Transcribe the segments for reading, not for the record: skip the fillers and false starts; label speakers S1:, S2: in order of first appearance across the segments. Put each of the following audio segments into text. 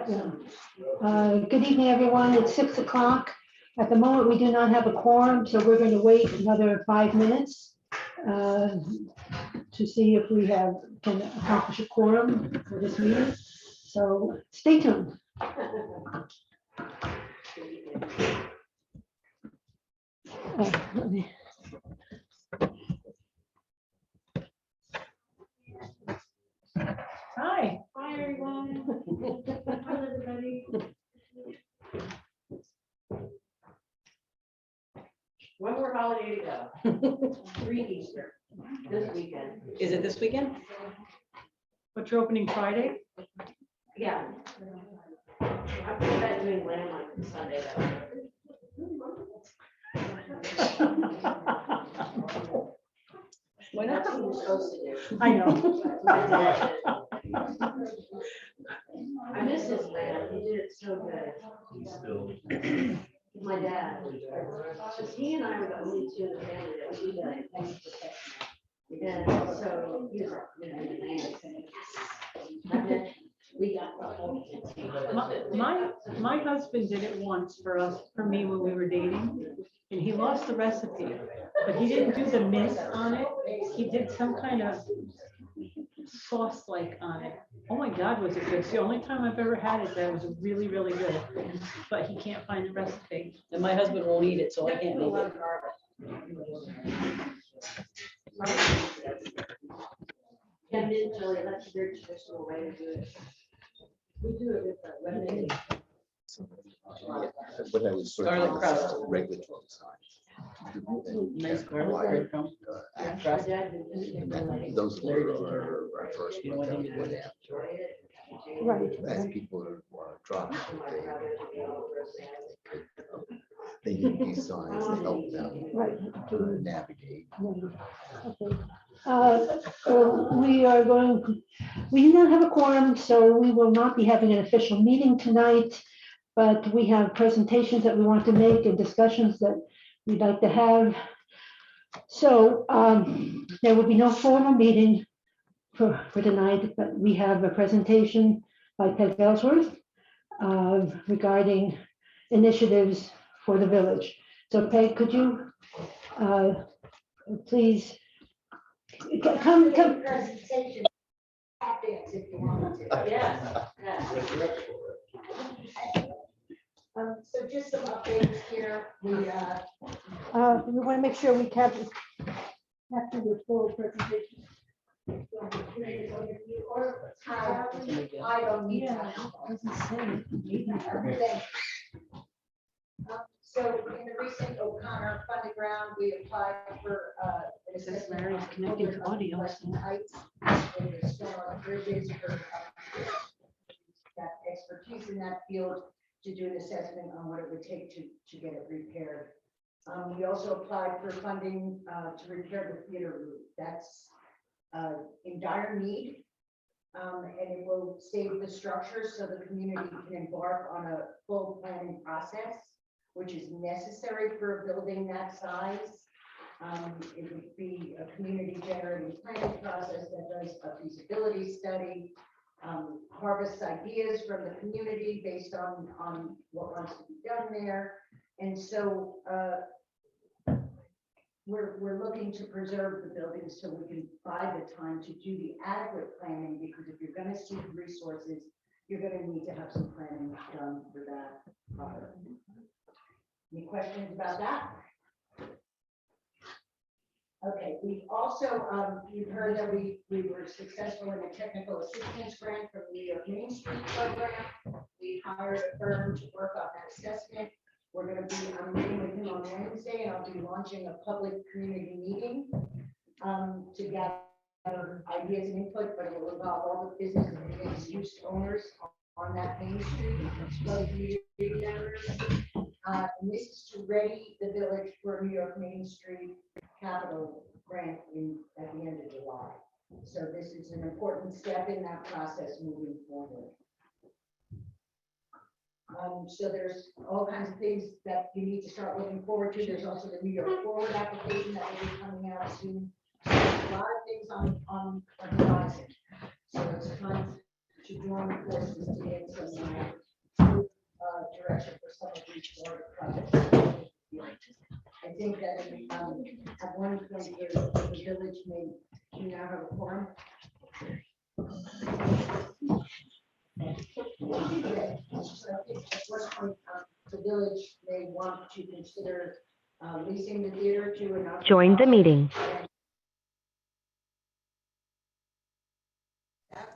S1: Yeah. Good evening, everyone. It's 6 o'clock. At the moment, we do not have a quorum, so we're going to wait another 5 minutes to see if we can accomplish a quorum for this meeting. So stay tuned. Let me-
S2: Hi. Hi, everyone. Hi, everybody. One more holiday to go. 3 Easter this weekend.
S3: Is it this weekend?
S2: But you're opening Friday?
S4: Yeah. I'm bet doing lamb on Sunday though.
S3: Why
S4: That's
S3: not?
S4: what you're supposed to do.
S2: I know.
S4: I miss his lamb. He did it so good. My dad. Because he and I were the only two in the family that we did things for pets. And so he was like, you know, the man saying, yes. And then we got the whole.
S2: My husband did it once for me when we were dating, and he lost the recipe, but he didn't do the mint on it. He did some kind of sauce like on it. Oh my God, was it good? It's the only time I've ever had it that was really, really good, but he can't find the recipe.
S3: And my husband won't eat it, so I can't make it.
S4: Yeah, mint chili, that's a very traditional way to do it. We do it with the
S5: But that was sort
S3: Garlic
S5: of
S3: crust.
S5: regulatory side.
S3: Nice garlic breadcrumb. Crust.
S5: And then those were our first
S3: You know what he
S5: ones.
S3: did?
S1: Right.
S5: As people are dropping, they need these signs to help them
S1: Right.
S5: navigate.
S1: Okay. We do not have a quorum, so we will not be having an official meeting tonight, but we have presentations that we want to make and discussions that we'd like to have. So there will be no formal meeting for tonight, but we have a presentation by Peg Ellsworth regarding initiatives for the village. So Peg, could you please come.
S6: Presentation. If you want to.
S4: Yeah.
S6: So just some updates here. We,
S1: We want to make sure we capture the full presentation.
S6: or I don't need that. So in the recent O'Connor funding round, we applied for an assessment
S2: Mary's
S6: on
S2: connecting to audio,
S6: Western
S2: so.
S6: Heights and the stormwater bridges for that expertise in that field to do an assessment on what it would take to get it repaired. We also applied for funding to repair the theater roof. That's in dire need. And it will save the structure so the community can embark on a full planning process, which is necessary for a building that size. It would be a community generated planning process that does a feasibility study, harvests ideas from the community based on what wants to be done there. And so we're looking to preserve the buildings so we can buy the time to do the adequate planning, because if you're going to seek resources, you're going to need to have some planning done for that project. Any questions about that? Okay, we also, you've heard that we were successful in a technical assistance grant from the New York Main Street program. We hired a firm to work on that assessment. I'm meeting with him on Wednesday, and I'll be launching a public community meeting to gather ideas and input, but it will involve all the business and mixed use owners on that Main Street, both community members. And this is to ready the village for New York Main Street capital grant at the end of July. So this is an important step in that process moving forward. So there's all kinds of things that you need to start looking forward to. There's also the New York Forward application that will be coming out soon. So there's a lot of things on the horizon. So it's time to join forces to get some direction for some of these water projects. I think that at one point here, the village may, you now have a forum. Okay, so I think at one point, the village may want to consider leasing the theater to an.
S7: Join the meeting.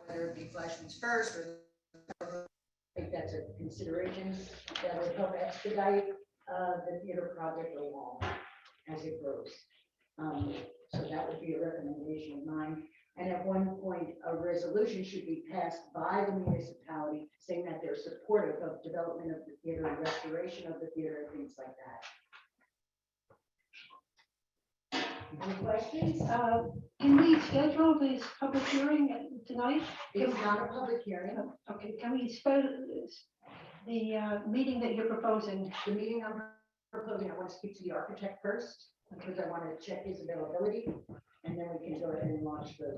S6: Whether it be Flashman's First or I think that's a consideration that would help expedite the theater project along as it grows. So that would be a recommendation of mine. And at one point, a resolution should be passed by the municipality saying that they're supportive of development of the theater and restoration of the theater and things like that. Any questions?
S1: Can we schedule this public hearing tonight?
S6: It's not a public hearing.
S1: Okay, can we spend the meeting that you're proposing?
S6: The meeting I'm proposing, I want to speak to the architect first, because I want to check his availability, and then we can go ahead and launch the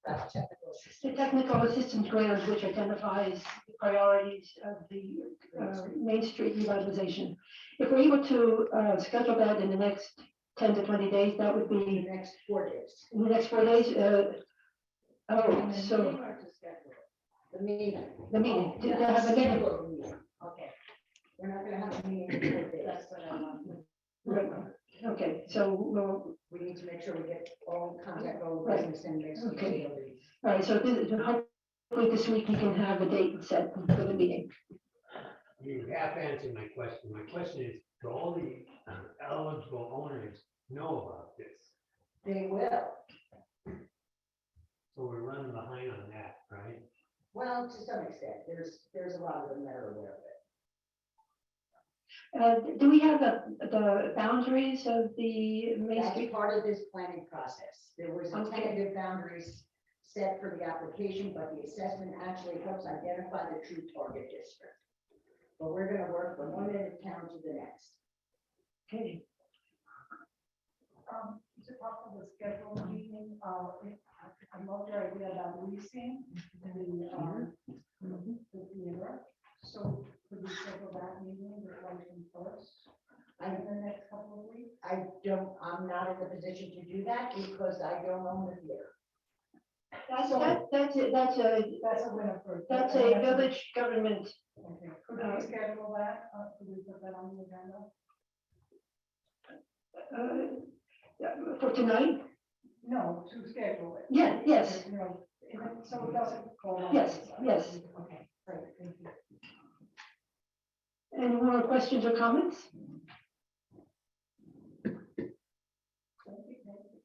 S6: technical.
S1: The technical assistance grant, which identifies the priorities of the Main Street revitalization. If we're able to schedule that in the next 10 to 20 days, that would
S6: The
S1: be
S6: next 4 days.
S1: in the next 4 days. Oh, so
S6: The meeting.
S1: the meeting, to have a meeting.
S6: Schedule the meeting. Okay. We're not gonna have a meeting in 4 days. That's what I want.
S1: Right. Okay, so
S6: We need to make sure we get all contact, all the business and next.
S1: Okay. all right, so hopefully this week we can have a date set for the meeting.
S8: You half answered my question. My question is, do all the eligible owners know about this?
S6: They will.
S8: So we're running behind on that, right?
S6: Well, to some extent, there's a lot of them that are aware of it.
S1: Do we have the boundaries of the Main
S6: That's
S1: Street?
S6: part of this planning process. There was a
S1: Okay.
S6: tentative boundaries set for the application, but the assessment actually helps identify the true target district. But we're gonna work from one end of town to the next.
S1: Okay,
S9: Is it possible to schedule a meeting, I love your idea about leasing the theater. So could we schedule that meeting, the 21st, in the next couple of weeks?
S6: I'm not in the position to do that because I don't own the theater.
S1: that's a
S9: That's a winner for.
S1: that's a village government.
S9: Okay, could we schedule that, could we put that on the agenda?
S1: For tonight?
S9: No, to schedule it.
S1: Yeah, yes,
S9: You know, so it doesn't go on.
S1: Yes, yes.
S9: Okay, great, thank you.
S1: any more questions or comments?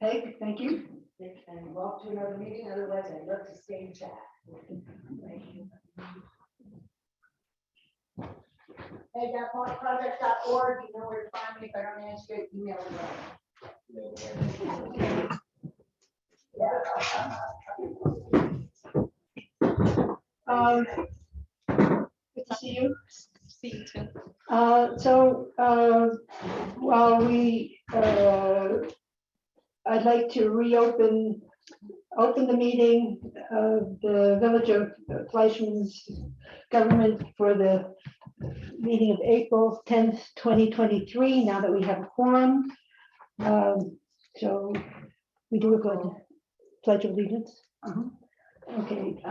S1: Peg, thank you.
S6: And we'll off to another meeting, otherwise I'd love to stay and chat. Hey, project.org, you know where to find me. If I don't answer it, email
S1: Good to see you.
S3: See you too.
S1: While I'd like to open the meeting of the Village of Fleischmann's government for the meeting of April 10th, 2023, now that we have a quorum. So we do a good pledge of allegiance. Okay.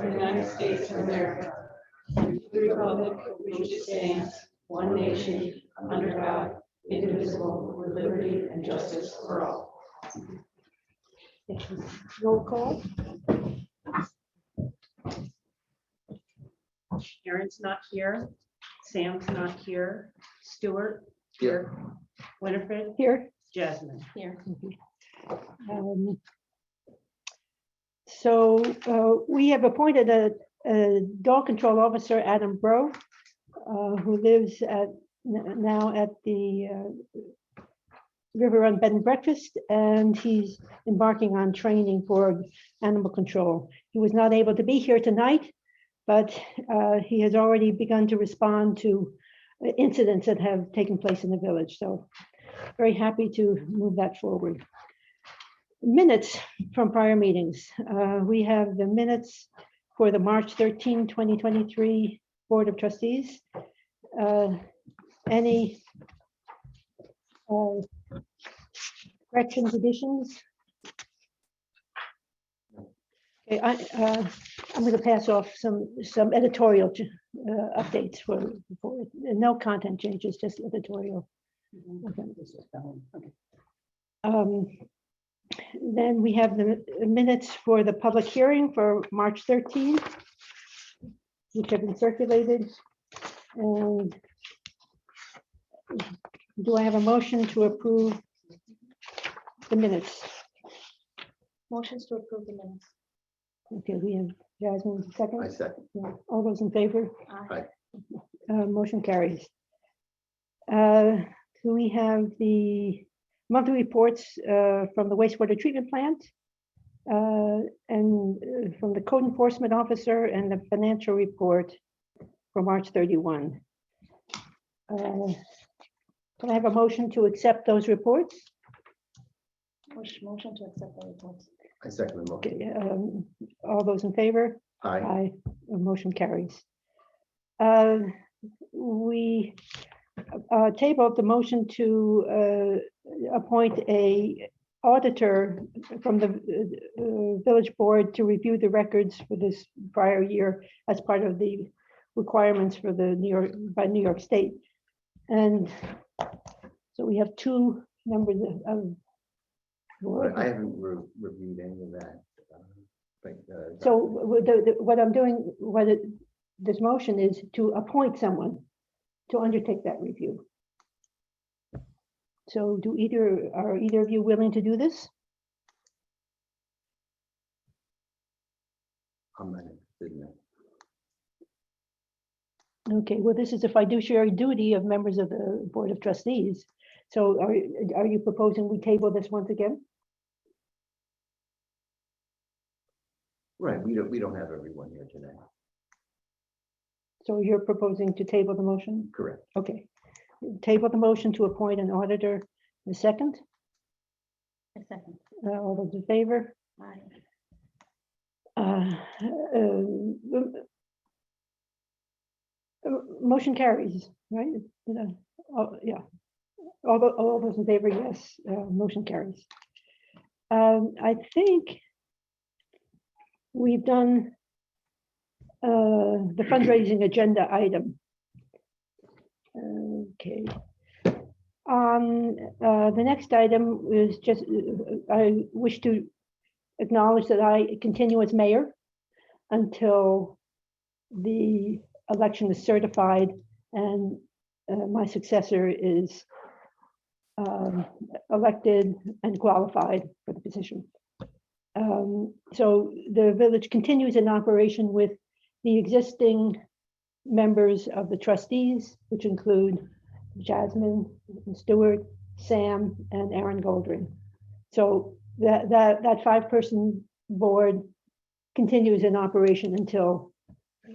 S2: United States of America, the republic for which it stands, one nation, under God, indivisible, with liberty and justice for all.
S1: Roll call.
S2: Aaron's not here, Sam's not here, Stuart here, Winifred,
S1: Here.
S2: Jasmine.
S3: Here.
S1: So we have appointed a dog control officer, Adam Bro, who lives now at the River Run Bed and Breakfast, and he's embarking on training for animal control. He was not able to be here tonight, but he has already begun to respond to incidents that have taken place in the village. So very happy to move that forward. minutes from prior meetings. We have the minutes for the March 13, 2023 Board of Trustees. Any corrections, additions? Okay, I'm going to pass off some editorial updates for no content changes, just editorial. Okay. Then we have the minutes for the public hearing for March 13, which have been circulated. And do I have a motion to approve the minutes?
S9: Motions to approve the minutes.
S1: Okay, we have Jasmine,
S5: I
S1: second.
S5: second.
S1: Yeah, all those in favor?
S5: Aye.
S1: Motion carries. Do we have the monthly reports from the wastewater treatment plant? And from the code enforcement officer and the financial report for March 31. Can I have a motion to accept those reports?
S9: Motion to accept the reports.
S5: I second the motion.
S1: Okay, all those in favor?
S5: Aye.
S1: Aye. Motion carries. We tabled the motion to appoint a auditor from the village board to review the records for this prior year as part of the requirements for the New York State. And so we have two members of
S5: But I haven't reviewed any of that.
S1: So what I'm doing, this motion is to appoint someone to undertake that review. So are either of you willing to do this?
S5: I'm not interested in that.
S1: Okay, well, this is a fiduciary duty of members of the Board of Trustees. So are you proposing we table this once again?
S5: Right, we don't have everyone here today.
S1: So you're proposing to table the motion?
S5: Correct.
S1: Okay. Table the motion to appoint an auditor. The second?
S9: A second.
S1: All those in favor?
S9: Aye.
S1: Motion carries, right? Yeah. All those in favor, yes, motion carries. I think we've done the fundraising agenda item. Okay. The next item is just, I wish to acknowledge that I continue as mayor until the election is certified and my successor is elected and qualified for the position. So the village continues in operation with the existing members of the trustees, which include Jasmine, Stewart, Sam, and Aaron Goldring. So that 5-person board continues in operation until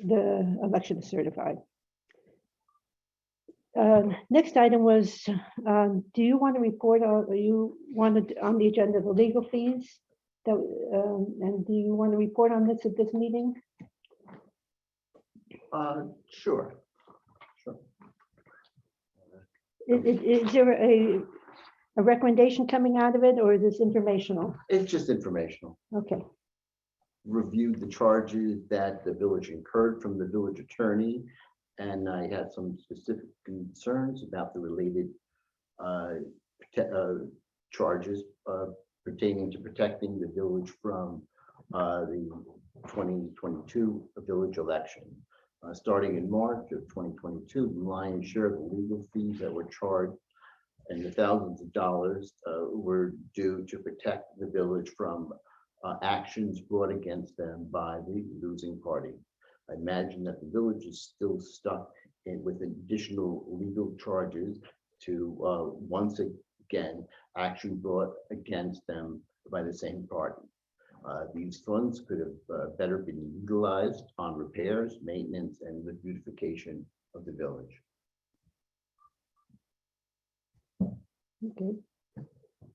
S1: the election is certified. Next item was, do you want to report, or you wanted on the agenda the legal fees? And do you want to report on this at this meeting?
S5: Sure.
S1: Is there a recommendation coming out of it, or is this informational?
S5: It's just informational.
S1: Okay,
S5: Reviewed the charges that the village incurred from the village attorney, and I had some specific concerns about the related charges pertaining to protecting the village from the 2022 village election. Starting in March of 2022, the lion's share of the legal fees that were charged and the thousands of dollars were due to protect the village from actions brought against them by the losing party. I imagine that the village is still stuck with additional legal charges to once again action brought against them by the same party. These funds could have better been utilized on repairs, maintenance, and the beautification of the village.
S1: okay.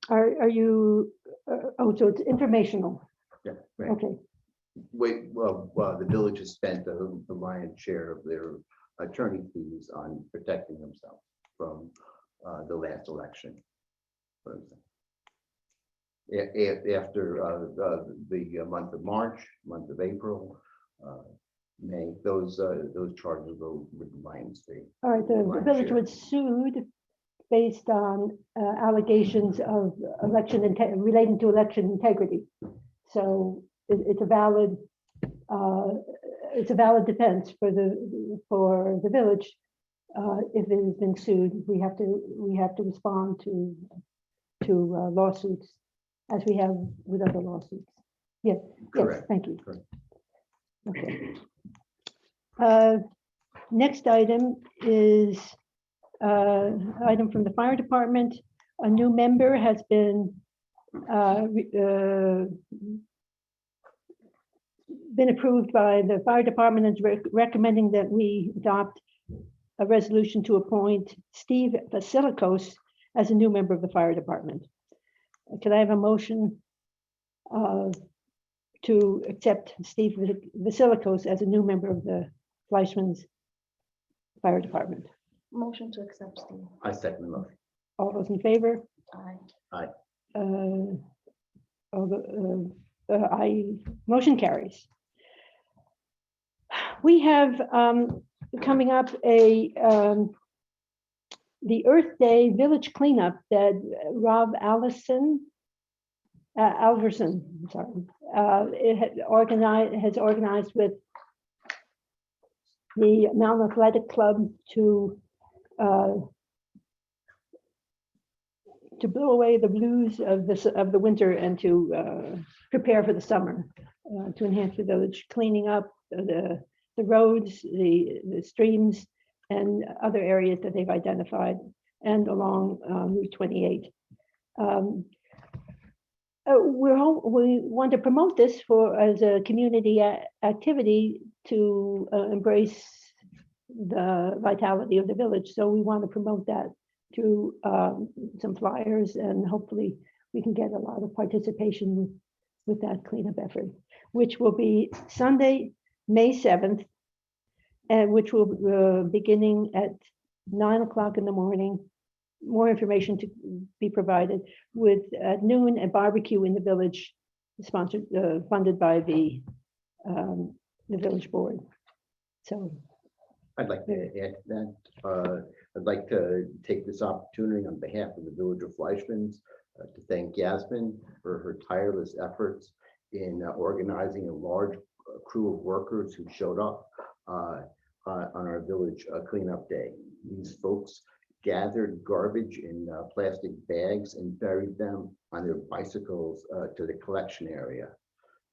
S1: Are you Oh, so it's informational.
S5: Yeah, right.
S1: Okay,
S5: Well, the village has spent the lion's share of their attorney fees on protecting themselves from the last election. for example. After the month of March, month of April, May, those charges go with the lion's fee.
S1: all right, the
S5: Lion's
S1: village
S5: share.
S1: was sued based on allegations of relating to election integrity. So it's a valid defense for the village. If it has been sued, we have to respond to lawsuits as we have with other lawsuits. Yes,
S5: Correct.
S1: thank you.
S5: Correct.
S1: Okay. Next item is item from the fire department. A new member has been approved by the fire department and is recommending that we adopt a resolution to appoint Steve Vasilikos as a new member of the fire department. Could I have a motion to accept Steve Vasilikos as a new member of the Fleischman's Fire Department?
S3: Motion to accept, Steve.
S5: I second the motion.
S1: All those in favor?
S3: Aye.
S1: Motion carries. We have coming up the Earth Day Village Cleanup that Rob Alverson, has organized with the Mountain Athletic Club to blow away the blues of the winter and to prepare for the summer, to enhance the village, cleaning up the roads, the streams, and other areas that they've identified, and along Route 28. We want to promote this as a community activity to embrace the vitality of the village. So we want to promote that through some flyers, and hopefully we can get a lot of participation with that cleanup effort, which will be Sunday, May 7th, and which will beginning at 9 o'clock in the morning. More information to be provided, with at noon a barbecue in the village, sponsored, funded by the village board. So
S5: I'd like to add to that. I'd like to take this opportunity on behalf of the village of Fleischman's to thank Yasmin for her tireless efforts in organizing a large crew of workers who showed up on our village cleanup day. These folks gathered garbage in plastic bags and buried them on their bicycles to the collection area.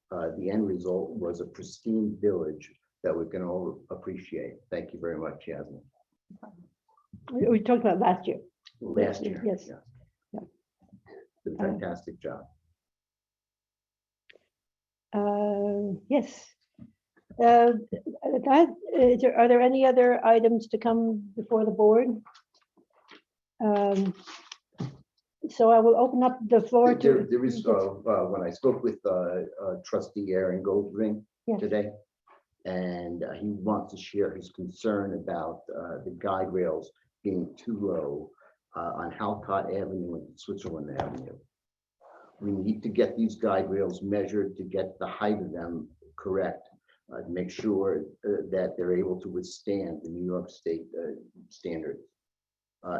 S5: The end result was a pristine village that we can all appreciate. Thank you very much, Yasmin.
S1: we talked about last year.
S5: Last year.
S1: Yes.
S5: Yeah. Did a fantastic job.
S1: Yes. Are there any other items to come before the board? So I will open up the floor to.
S5: There is, when I spoke with trustee Aaron Goldring
S1: Yes.
S5: today, and he wants to share his concern about the guide rails being too low on Halcott Avenue and Switzerland Avenue. We need to get these guide rails measured to get the height of them correct, to make sure that they're able to withstand the New York State standards.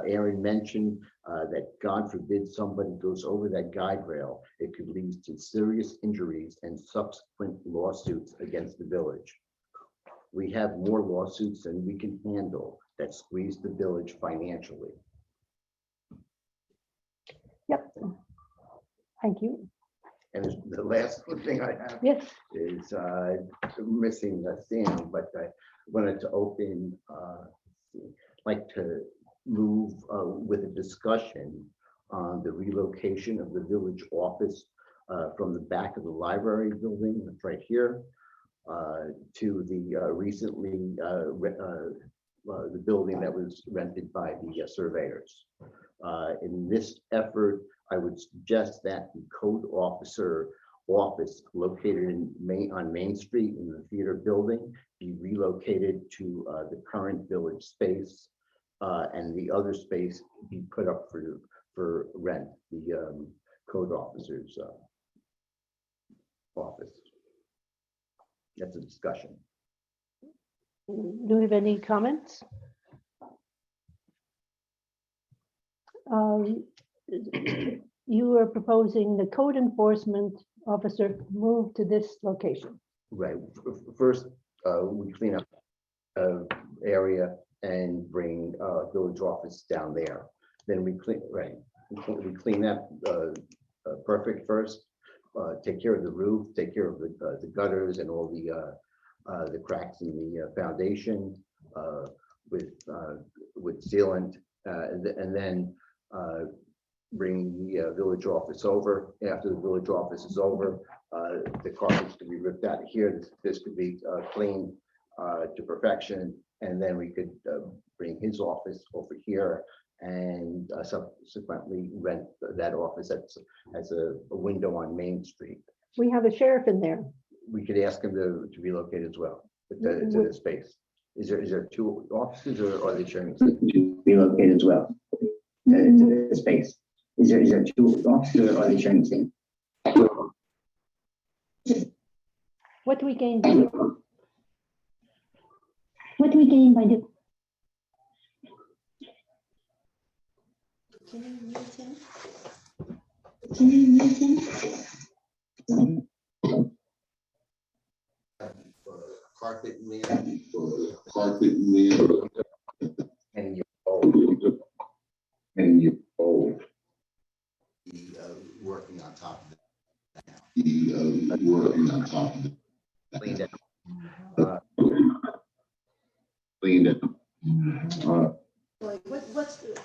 S5: Aaron mentioned that God forbid somebody goes over that guide rail, it could lead to serious injuries and subsequent lawsuits against the village. We have more lawsuits than we can handle that squeeze the village financially.
S1: Yep. Thank you.
S5: And the last thing I have
S1: Yes.
S5: is missing the Sam, but I wanted to open, like to move with a discussion on the relocation of the village office from the back of the library building, that's right here, to the recently the building that was rented by the surveyors. In this effort, I would suggest that the code officer office located on Main Street in the theater building be relocated to the current village space, and the other space be put up for rent, the code officer's office. That's a discussion.
S1: Do we have any comments? You are proposing the code enforcement officer move to this location.
S5: Right. First, we clean up area and bring village office down there. Then we clean, right, we clean that perfect first, take care of the roof, take care of the gutters and all the cracks in the foundation with sealant, and then bring the village office over. After the village office is over, the carpets to be ripped out of here. This could be cleaned to perfection, and then we could bring his office over here and subsequently rent that office as a window on Main Street.
S1: We have a sheriff in there.
S5: We could ask him to relocate as well to the space. Is there two offices, or are they sharing? To relocate as well to the space. Is there two offices, or are they sharing the same?
S1: What do we gain by doing? What do we gain by doing?
S3: Can you mute him?
S1: Can you mute him?
S5: Carpet man. And you're old. Be working on top of it. Working on top of it. Cleaned it. Cleaned it.
S6: Like, what's the,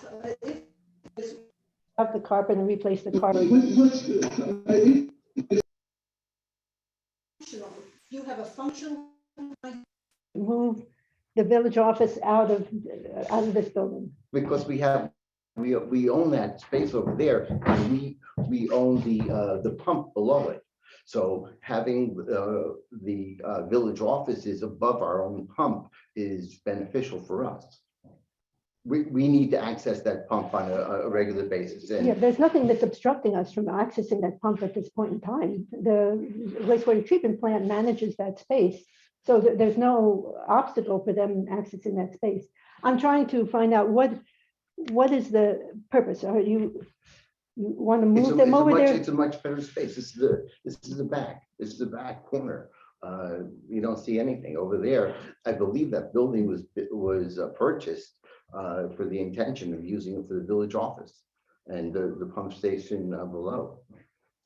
S1: Up the carpet and replace the carpet.
S6: you have a functional,
S1: Move the village office out of this building.
S5: Because we own that space over there, and we own the pump below it. So having the village office is above our own pump is beneficial for us. We need to access that pump on a regular basis. And
S1: Yeah, there's nothing that's obstructing us from accessing that pump at this point in time. The wastewater treatment plant manages that space, so there's no obstacle for them accessing that space. I'm trying to find out what is the purpose? Are you want to move them over there?
S5: It's a much better space. This is the back. This is the back corner. You don't see anything over there. I believe that building was purchased for the intention of using it for the village office and the pump station below.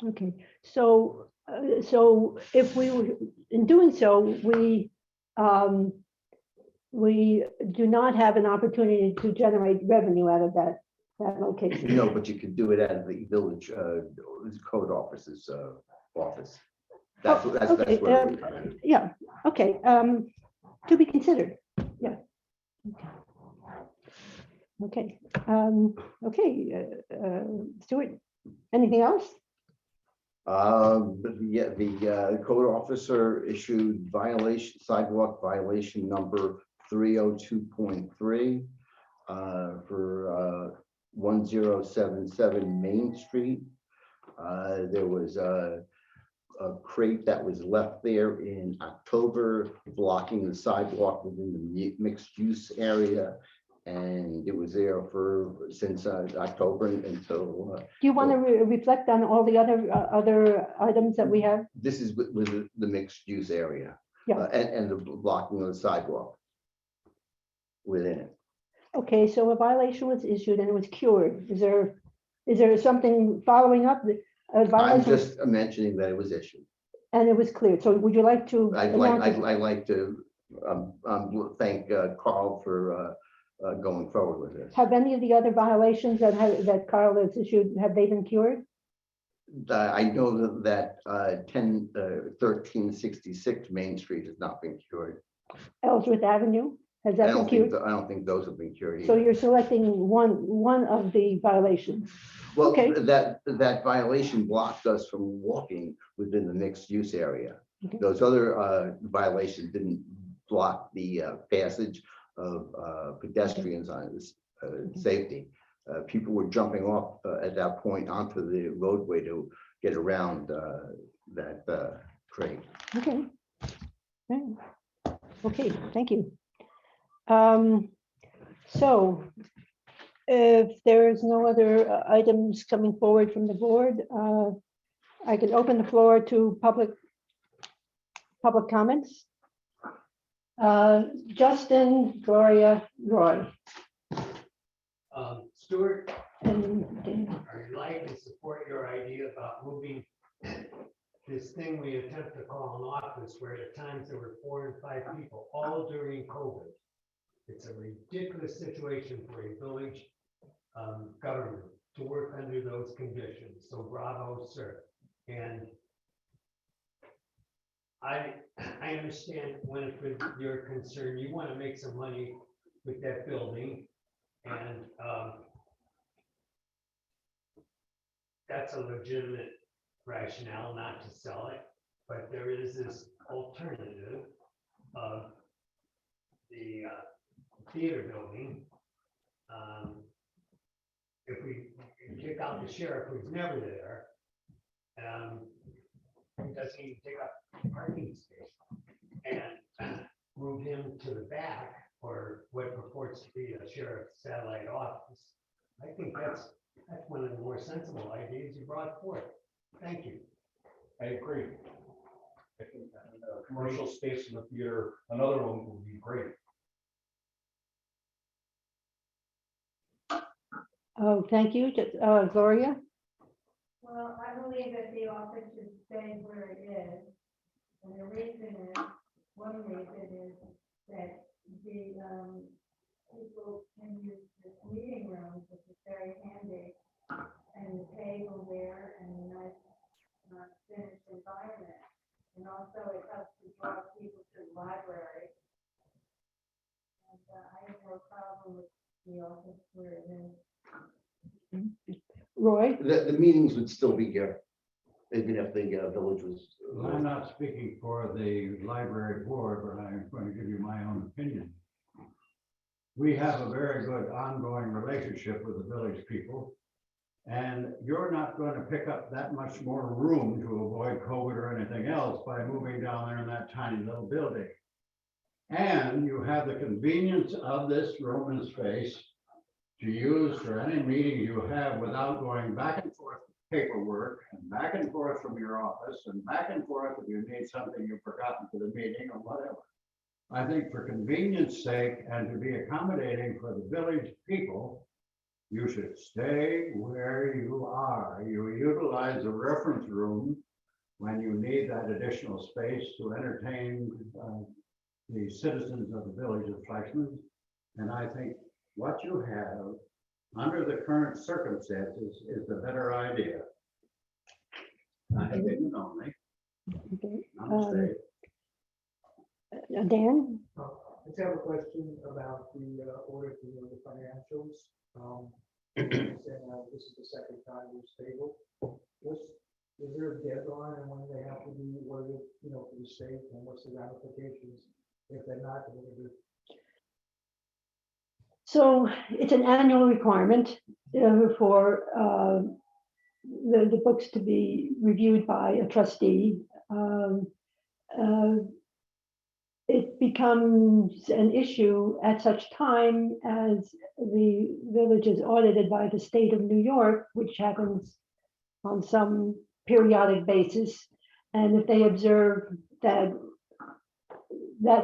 S1: Okay, so if we were, in doing so, we do not have an opportunity to generate revenue out of that location.
S5: No, but you could do it out of the village code office's office. That's
S1: Okay,
S5: where we come in.
S1: yeah, okay, to be considered, yeah. Okay, Stuart, anything else?
S5: Yeah, the code officer issued sidewalk violation number 302.3 for 1077 Main Street. There was a crate that was left there in October, blocking the sidewalk within the mixed use area. And it was there since October until.
S1: Do you want to reflect on all the other items that we have?
S5: This is with the mixed use area.
S1: Yeah.
S5: And the blocking of the sidewalk within it.
S1: Okay, so a violation was issued and it was cured. Is there something following up? A
S5: I'm
S1: violation
S5: just mentioning that it was issued.
S1: and it was cleared. So would you like to?
S5: I'd
S1: announce it?
S5: like to thank Carl for going forward with this.
S1: Have any of the other violations that Carl has issued, have they been cured?
S5: I know that 1366 Main Street has not been cured.
S1: Ellsworth Avenue, Has
S5: I
S1: that been
S5: don't think,
S1: cured?
S5: I don't think those have been cured
S1: So
S5: either.
S1: you're selecting one of the violations.
S5: Well,
S1: okay.
S5: that violation blocked us from walking within the mixed use area.
S1: Okay.
S5: Those other violations didn't block the passage of pedestrians on this safety. People were jumping off at that point onto the roadway to get around that crate.
S1: Okay. Yeah. Okay, thank you. So if there's no other items coming forward from the board, I can open the floor to public comments. Justin, Gloria, Roy,
S8: Stuart,
S1: and Dan.
S8: I like and support your idea about moving this thing we attempt to call an office, where at times there were 4 and 5 people, all during COVID. It's a ridiculous situation for a village government to work under those conditions. So bravo, sir. And I understand when you're concerned, you want to make some money with that building, and that's a legitimate rationale not to sell it. But there is this alternative of the theater building. If we kick out the sheriff, who's never there, he doesn't even take up parking space, and move him to the back for what purports to be a sheriff's satellite office. I think that's one of the more sensible ideas you brought forth. Thank you.
S7: I agree. I think a commercial space in the theater, another one would be great.
S1: Oh, thank you, Gloria.
S9: Well, I believe that the office should stay where it is. And the reason is, one reason is that the people can use this meeting room, which is very handy, and the table there and a nice finished environment. And also it helps to draw people to the library. And I have no problem with the office where it is.
S1: Roy?
S5: The meetings would still be here, even if the village was.
S10: I'm not speaking for the library board, but I'm going to give you my own opinion. We have a very good ongoing relationship with the village people. And you're not going to pick up that much more room to avoid COVID or anything else by moving down there in that tiny little building. And you have the convenience of this room and space to use for any meeting you have without going back and forth paperwork and back and forth from your office and back and forth if you need something you've forgotten for the meeting or whatever. I think for convenience sake and to be accommodating for the village people, you should stay where you are. You utilize the reference room when you need that additional space to entertain the citizens of the village of Fleischmann. And I think what you have under the current circumstances is the better idea. I opinion only.
S1: Okay.
S10: Namaste.
S1: Dan?
S11: I just have a question about the auditing of the financials. Saying this is the second time we're stable. Is there a deadline on when they have to be awarded, for the state, and what's the ramifications if they're not?
S1: So it's an annual requirement for the books to be reviewed by a trustee. It becomes an issue at such time as the village is audited by the state of New York, which happens on some periodic basis. And if they observe that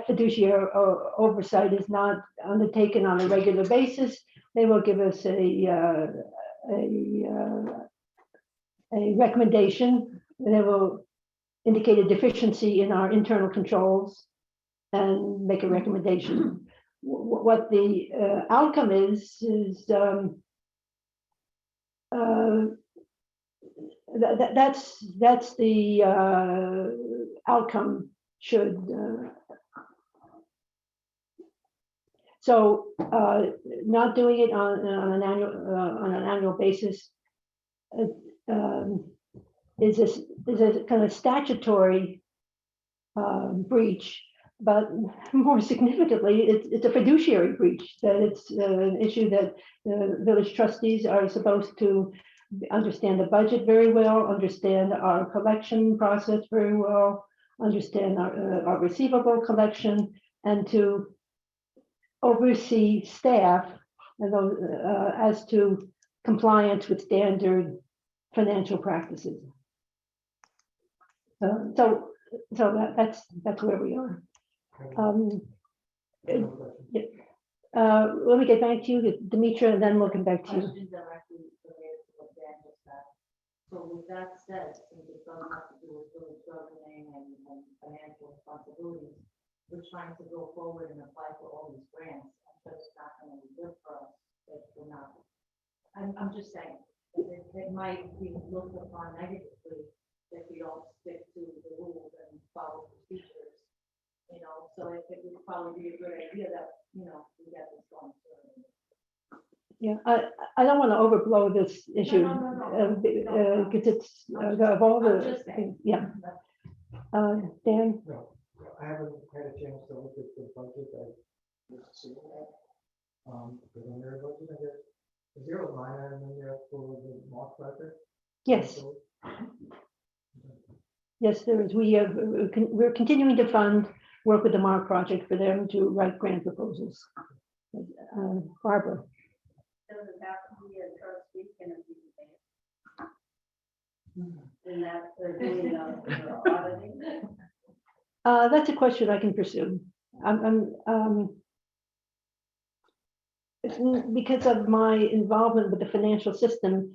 S1: fiduciary oversight is not undertaken on a regular basis, they will give us a recommendation. They will indicate a deficiency in our internal controls and make a recommendation. What the outcome is that's the outcome should So not doing it on an annual basis uh, um, is a kind of statutory breach, but more significantly, it's a fiduciary breach, that it's an issue that the village trustees are supposed to understand the budget very well, understand our collection process very well, understand our receivable collection, and to oversee staff and as to compliance with standard financial practices. So that's where we are. Let me get back to you, Demetra, and then we'll come back to you.
S4: Question directly related to what Dan just said. So with that said, since it doesn't have to do with village governing and financial responsibilities, we're trying to go forward and apply for all these grants. I'm sure it's not gonna be good for us if we're not. I'm just saying, it might be looked upon negatively if we don't stick to the rules and follow procedures. You know, so it would probably be a good idea that, you know, we get this going.
S1: Yeah, I don't want to overblow this issue.
S4: No.
S1: Because it's of all
S4: I'm
S1: the
S4: just saying.
S1: things, yeah. Dan?
S11: No, I haven't had a chance to look at the budget. I just see that. The linear budget, I guess. Is there a line item in there for the mock project?
S1: Yes. Yes, there is. We're continuing to work with the MARC project for them to write grant proposals. Barbara?
S9: Does it have to be a trustee, can it be the mayor? And that they're doing the auditing?
S1: That's a question I can pursue. Because of my involvement with the financial system,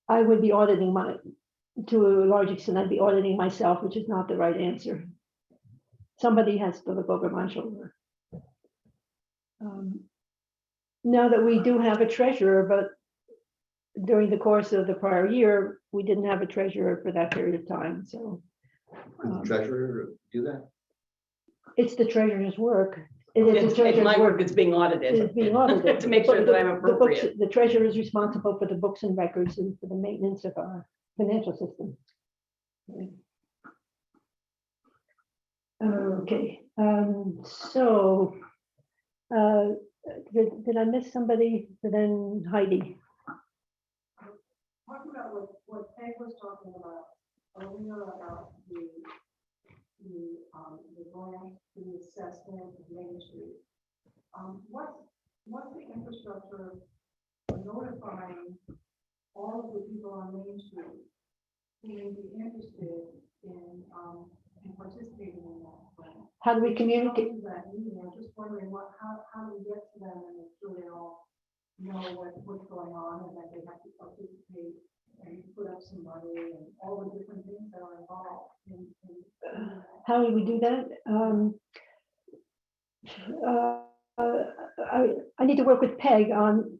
S1: I would be auditing to a large extent, I'd be auditing myself, which is not the right answer. Somebody has to look over my shoulder. Now that we do have a treasurer, but during the course of the prior year, we didn't have a treasurer for that period of time, so.
S5: Does the treasurer do that?
S1: It's the treasurer's work. It is the
S12: It's
S1: treasurer's
S12: my
S1: work.
S12: work that's being audited.
S1: Is being audited.
S12: To make sure that I'm
S1: The books-
S12: appropriate.
S1: The treasurer is responsible for the books and records and for the maintenance of our financial system. Okay, so, did I miss somebody? Then Heidi.
S9: Talking about what Peg was talking about earlier about the land, the assessment of Main Street. What's the infrastructure for notifying all of the people on Main Street who may be interested in participating in that plan?
S1: How do we communicate?
S9: How does that mean? I'm just wondering how do we get to them and make sure they all know what's going on and that they have to participate and put up some money and all the different things that are involved in
S1: How do we do that? I need to work with Peg on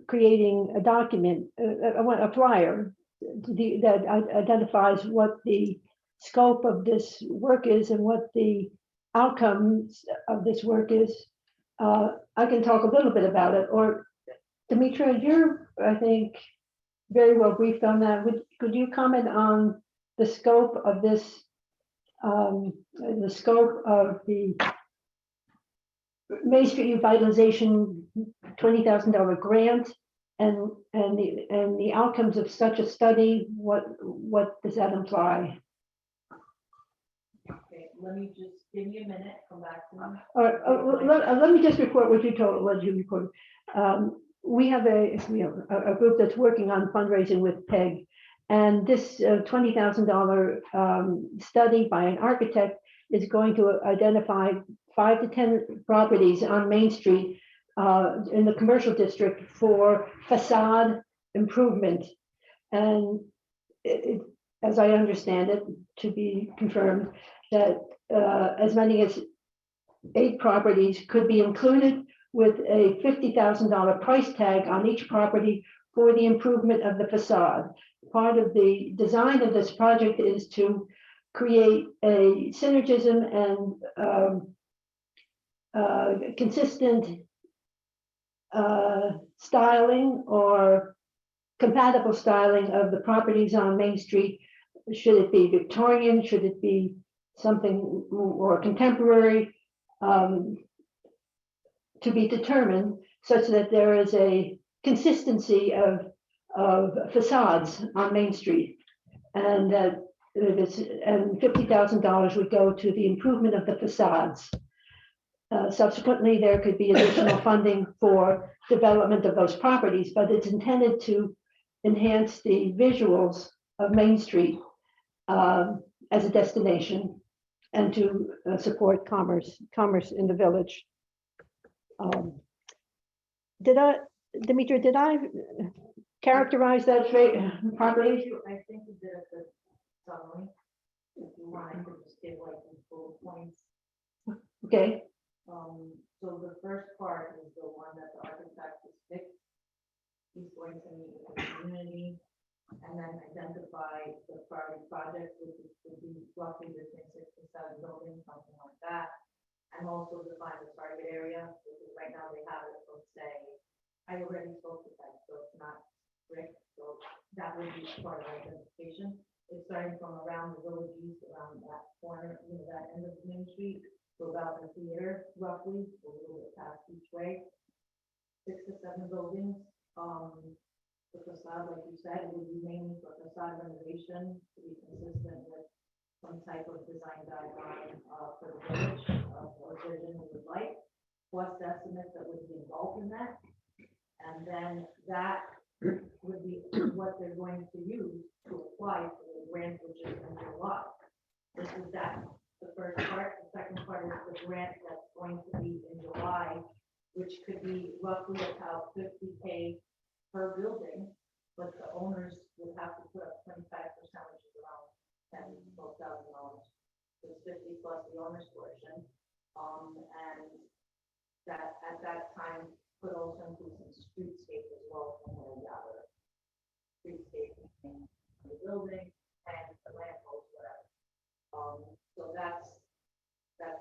S1: creating a document, a flyer that identifies what the scope of this work is and what the outcomes of this work is. I can talk a little bit about it, or Demetra, you're, I think, very well briefed on that. Could you comment on the scope of this, the scope of the Main Street revitalization $20,000 grant and the outcomes of such a study? What does that imply?
S4: Okay, let me just, give me a minute, come back to me.
S1: Let me just report what you reported. We have a group that's working on fundraising with PEG, and this $20,000 study by an architect is going to identify 5 to 10 properties on Main Street in the commercial district for facade improvement. And as I understand it, to be confirmed, that as many as 8 properties could be included with a $50,000 price tag on each property for the improvement of the facade. Part of the design of this project is to create a synergism and consistent styling or compatible styling of the properties on Main Street. Should it be Victorian? Should it be something more contemporary? To be determined, such that there is a consistency of facades on Main Street. And that and $50,000 would go to the improvement of the facades. Subsequently, there could be additional funding for development of those properties, but it's intended to enhance the visuals of Main Street as a destination and to support commerce in the village. Demetra, did I characterize that properly?
S6: I think you did a good summary. If you want, I could just give like the bullet points.
S1: Okay,
S6: So the first part is the one that the architect is fixed. He's going to meet with the community and then identify the priority projects, which would be roughly between 6 to 7 buildings, something like that. And also define the target area, which is right now they have it from say, I already spoke to that, so it's not strict, so that would be part of identification. It's starting from around the village east, around that corner, that end of Main Street, to about the theater roughly, a little bit past each way. 6 to 7 buildings. The facade, like you said, would be mainly for facade renovation to be consistent with some type of design guideline for the village or vision we would like. What's the estimate that would be involved in that? And then that would be what they're going to use to apply for the grant, which is in July. This is that, the first part. The second part is the grant that's going to be in July, which could be roughly about $50K per building, but the owners would have to put up 25%, which is around $10,000-$12,000. So it's 50 plus the owner's portion. And that at that time could also include some streetscape as well from what I gather. Streetscape in the building and the lamppost, whatever. So that's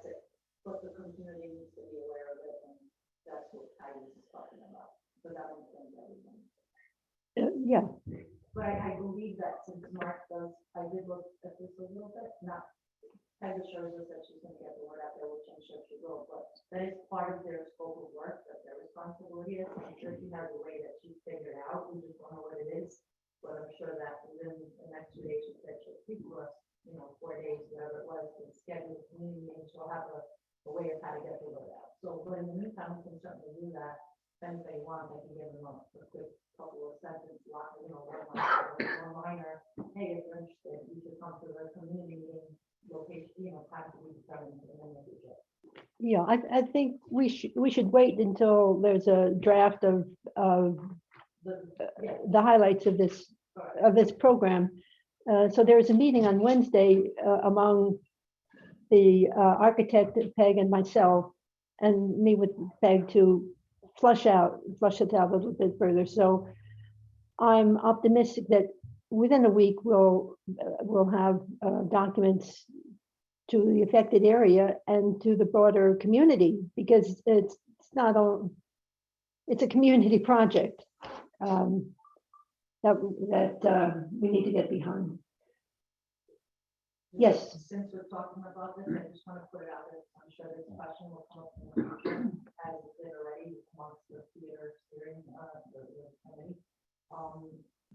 S6: it. But the community needs to be aware of it, and that's what Heidi is talking about. But that one's going to be everything.
S1: yeah,
S6: But I believe that since Mark does, I did look at this a little bit, not, kind of shows us that she's gonna get the word out there, which I'm sure she will, but that is part of their scope of work, that their responsibility is. I'm sure she has a way that she's figured out, we just don't know what it is. But I'm sure that within the next 2 days, she said she'll speak to us, 4 days, whatever it was, and schedule a community, and she'll have a way of how to get the word out. So, but in the meantime, we can certainly do that. If anybody wants, I can give them a quick couple of sentences, one liner. Hey, if you're interested, you should come to the community meeting location, time to be determined in the near future.
S1: yeah. I think we should wait until there's a draft of the highlights of this program. So there is a meeting on Wednesday among the architect Peg and myself, and me with Peg to flush it out a little bit further. So I'm optimistic that within a week we'll have documents to the affected area and to the broader community, because it's not all, it's a community project that we need to get behind. Yes.
S6: Since we're talking about this, I just want to put it out there. I'm sure this question will come up in the future, as it did already amongst the theater steering committee.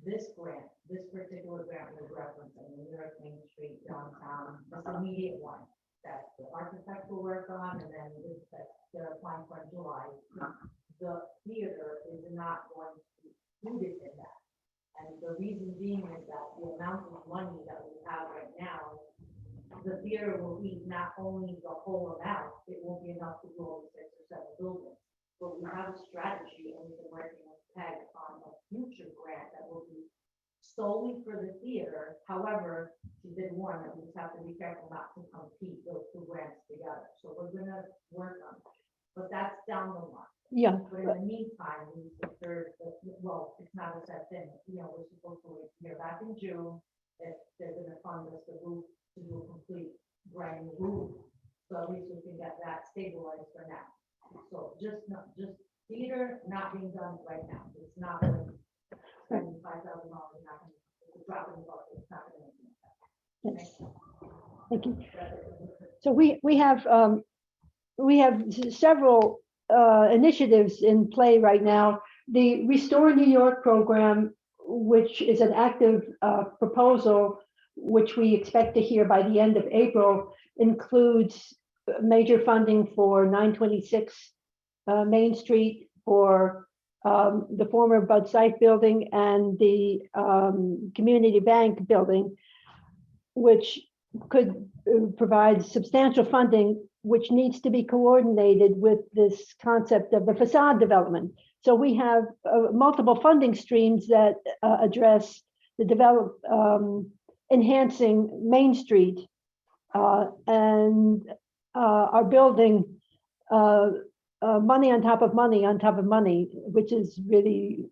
S6: This grant, this particular grant was referencing New York Main Street downtown, this immediate one that the architect will work on, and then this that they're applying for in July. The theater is not going to be included in that. And the reason being is that the amount of money that we have right now, the theater will need not only the whole amount, it won't be enough to do all the 6 or 7 buildings. But we have a strategy, and we've been working with Peg on a future grant that will be solely for the theater. However, she did warn that we just have to be careful not to compete those 2 grants together. So we're gonna work on it, but that's down the line.
S1: Yeah.
S6: But in the meantime, we secured, well, it's not a set thing, we're supposed to hear back in June. if they're gonna fund us the roof to do a complete brand new roof. So at least we can get that stabilized for now. So just theater not being done right now. It's not like spending $5,000, not gonna, it's a drop in the bucket, it's not gonna.
S1: Yes. Thank you. So we have several initiatives in play right now. The Restore New York program, which is an active proposal, which we expect to hear by the end of April, includes major funding for 926 Main Street, for the former Bud Site building and the Community Bank building, which could provide substantial funding, which needs to be coordinated with this concept of the facade development. So we have multiple funding streams that address the enhancing Main Street and are building money on top of money on top of money, which is really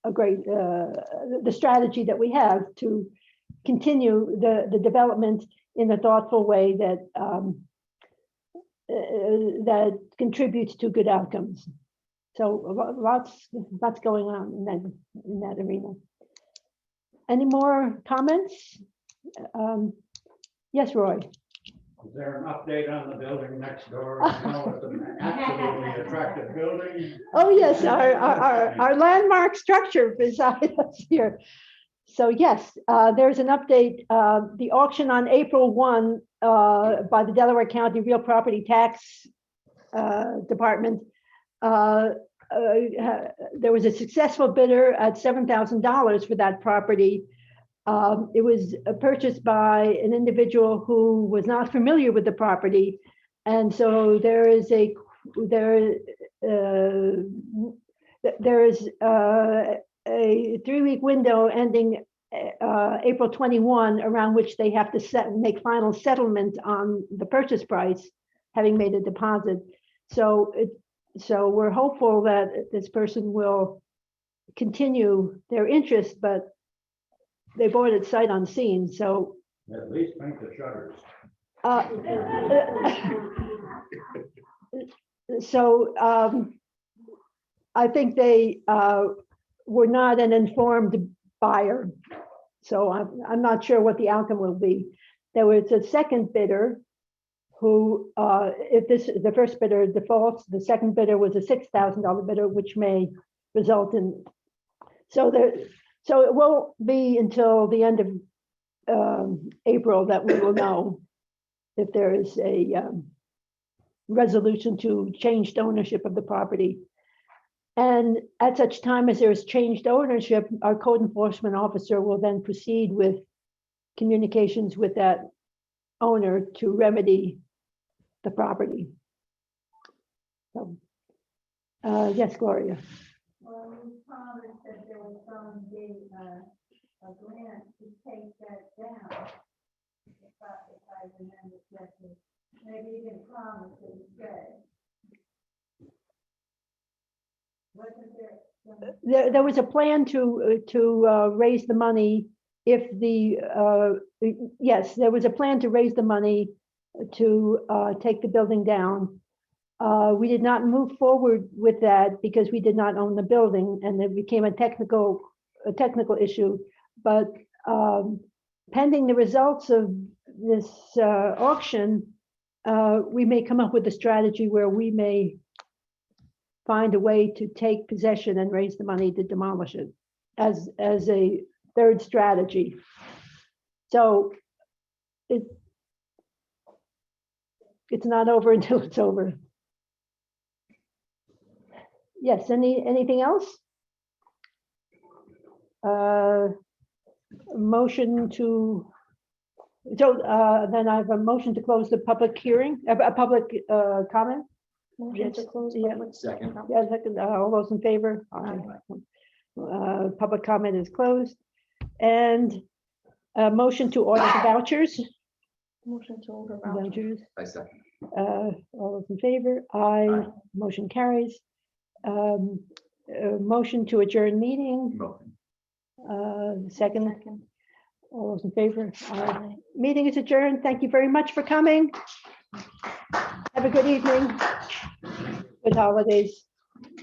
S1: a great the strategy that we have to continue the development in a thoughtful way that that contributes to good outcomes. So lots going on in that arena. Any more comments? Yes, Roy.
S10: Is there an update on the building next door? You know, it's an absolutely attractive building.
S1: Oh, yes, our landmark structure beside us here. So yes, there's an update. The auction on April 1 by the Delaware County Real Property Tax Department. There was a successful bidder at $7,000 for that property. It was purchased by an individual who was not familiar with the property. And so there is a 3-week window ending April 21, around which they have to make final settlement on the purchase price, having made a deposit. So we're hopeful that this person will continue their interest, but they bought it sight unseen. So
S10: At least paint the shutters.
S1: I think they were not an informed buyer. So I'm not sure what the outcome will be. There was a second bidder who, if the first bidder defaults, the second bidder was a $6,000 bidder, which may result in, so it won't be until the end of April that we will know if there is a resolution to changed ownership of the property. And at such time as there is changed ownership, our code enforcement officer will then proceed with communications with that owner to remedy the property. So, yes, Gloria.
S9: Well, we promised that there was going to be a grant to take that down. If I remember correctly, maybe you can promise it instead. Wasn't there?
S1: There was a plan to raise the money if the, yes, there was a plan to raise the money to take the building down. We did not move forward with that because we did not own the building, and it became a technical issue. But pending the results of this auction, we may come up with a strategy where we may find a way to take possession and raise the money to demolish it as a third strategy. So it's not over until it's over. Yes, anything else? Motion to, so then I have a motion to close the public hearing, a public comment.
S3: Motion to
S1: Yes,
S3: close
S1: yeah.
S3: public.
S5: Second.
S1: Yeah, second, all those in favor? Aye. Public comment is closed. And a motion to order the vouchers.
S3: Motion to order voucher.
S1: Vouchers.
S5: I second.
S1: All those in favor? Aye.
S5: Aye.
S1: Motion carries. Motion to adjourn meeting.
S5: Motion.
S1: Second.
S3: Second.
S1: All those in favor? Aye. Meeting is adjourned. Thank you very much for coming. Have a good evening. Good holidays.